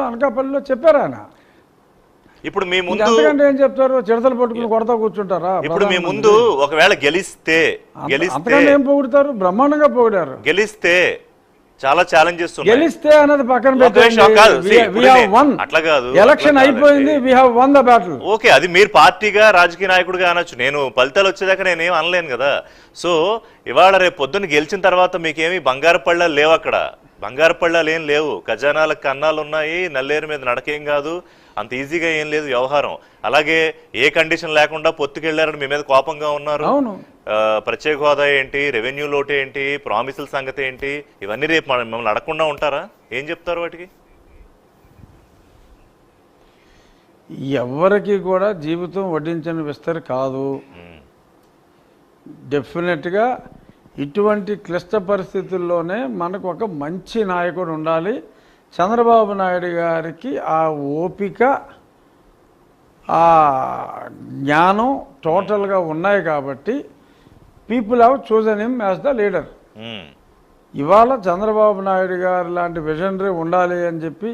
అనకాపల్లిలో చెప్పారు ఆయన. ఇప్పుడు మీ ముందు అంతకంటే ఏం చెప్తారు? చిడతలు పట్టుకుని కొడతా కూర్చుంటారా? ఇప్పుడు మీ ముందు ఒకవేళ గెలిస్తే అంతకంటే ఏం పొగుడతారు? బ్రహ్మాండంగా పొగిడారు. గెలిస్తే చాలా ఛాలెంజెస్ గెలిస్తే అన్నది పక్కన పెట్టండి. అట్లా కాదు, ఎలక్షన్ అయిపోయింది, we have won the battle. Okay, అది మీరు పార్టీగా రాజకీయ నాయకుడిగా అనొచ్చు, నేను ఫలితాలు వచ్చేదాకా నేనేం అనలేను కదా. సో ఇవాళ రేపు పొద్దున్న గెలిచిన తర్వాత మీకేమి బంగారు పళ్ళాలు లేవు, అక్కడ బంగారు పళ్ళాలు ఏం లేవు, ఖజానాలకు కన్నాలు ఉన్నాయి, నల్లేరు మీద నడకేం కాదు, అంత ఈజీగా ఏం లేదు వ్యవహారం. అలాగే ఏ కండిషన్ లేకుండా పొత్తుకెళ్లారని మీ మీద కోపంగా ఉన్నారు. ప్రత్యేక హోదా ఏంటి, రెవెన్యూ లోటు ఏంటి, ప్రామిసుల సంగతి ఏంటి, ఇవన్నీ రేపు మిమ్మల్ని అడగకుండా ఉంటారా? ఏం చెప్తారు వాటికి? ఎవరికి కూడా జీవితం వడ్డించని విస్తరి కాదు. డెఫినెట్గా ఇటువంటి క్లిష్ట పరిస్థితుల్లోనే మనకు ఒక మంచి నాయకుడు ఉండాలి. చంద్రబాబు నాయుడు గారికి ఆ ఓపిక, ఆ జ్ఞానం టోటల్గా ఉన్నాయి కాబట్టి people have chosen him as the leader. ఇవాళ చంద్రబాబు నాయుడు గారు లాంటి విజనరీ ఉండాలి అని చెప్పి,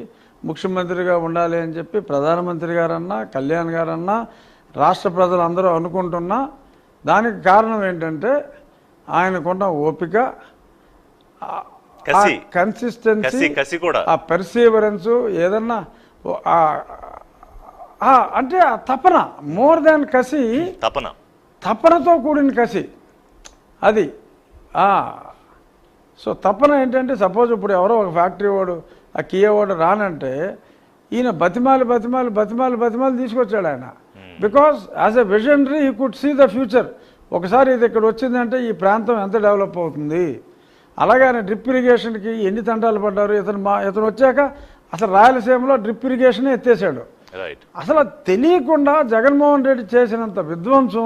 ముఖ్యమంత్రిగా ఉండాలి అని చెప్పి ప్రధానమంత్రి గారన్నా, కళ్యాణ్ గారన్నా, రాష్ట్ర ప్రజలందరూ అనుకుంటున్నా, దానికి కారణం ఏంటంటే ఆయనకున్న ఓపిక, కన్సిస్టెన్సీ, ఆ పర్సీవరెన్స్, ఏదన్నా అంటే ఆ తపన, మోర్ దాన్ కసి, తపనతో కూడిన కసి అది. సో తపన ఏంటంటే, సపోజ్ ఇప్పుడు ఎవరో ఒక ఫ్యాక్టరీ వాడు, ఆ కియా వాడు రానంటే ఈయన బతిమాలి బతిమాలి బతిమాలి బతిమాలి తీసుకొచ్చాడు ఆయన. Because as a visionary he could see the future. ఒకసారి ఇది ఇక్కడ వచ్చిందంటే ఈ ప్రాంతం ఎంత డెవలప్ అవుతుంది. అలాగే ఆయన డ్రిప్ ఇరిగేషన్కి ఎన్ని తంటాలు పడ్డారు. ఇతను వచ్చాక అసలు రాయలసీమలో డ్రిప్ ఇరిగేషన్ ఎత్తేసాడు. అసలు తెలియకుండా జగన్మోహన్ రెడ్డి చేసినంత విధ్వంసం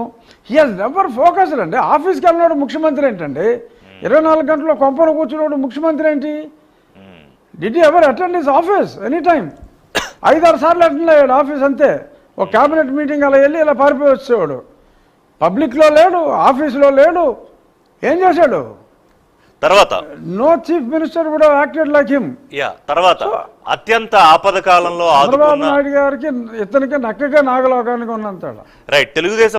హీ హాజ్ నెవర్ ఫోకస్డ్ అండి. ఆఫీస్కి వెళ్ళినాడు ముఖ్యమంత్రి ఏంటండి? 24 గంటల్లో కొంపను కూర్చున్నాడు ముఖ్యమంత్రి ఏంటి? Did you ever attend his office any time? 5-6 సార్లు అటెండ్ అయ్యాడు ఆఫీస్ అంతే. ఒక క్యాబినెట్ మీటింగ్ అలా వెళ్ళి ఇలా పారిపోయి వచ్చేవాడు. పబ్లిక్లో లేడు, ఆఫీసులో లేడు. ఏం చేశాడు? తర్వాత నో చీఫ్ మినిస్టర్ కూడా యాక్టెడ్ లైక్ హిమ్. తర్వాత అత్యంత ఆపద కాలంలో చంద్రబాబు నాయుడు గారికి ఇతనికి నక్కగా నాగలోకానికి ఉన్నంత. రైట్. తెలుగుదేశం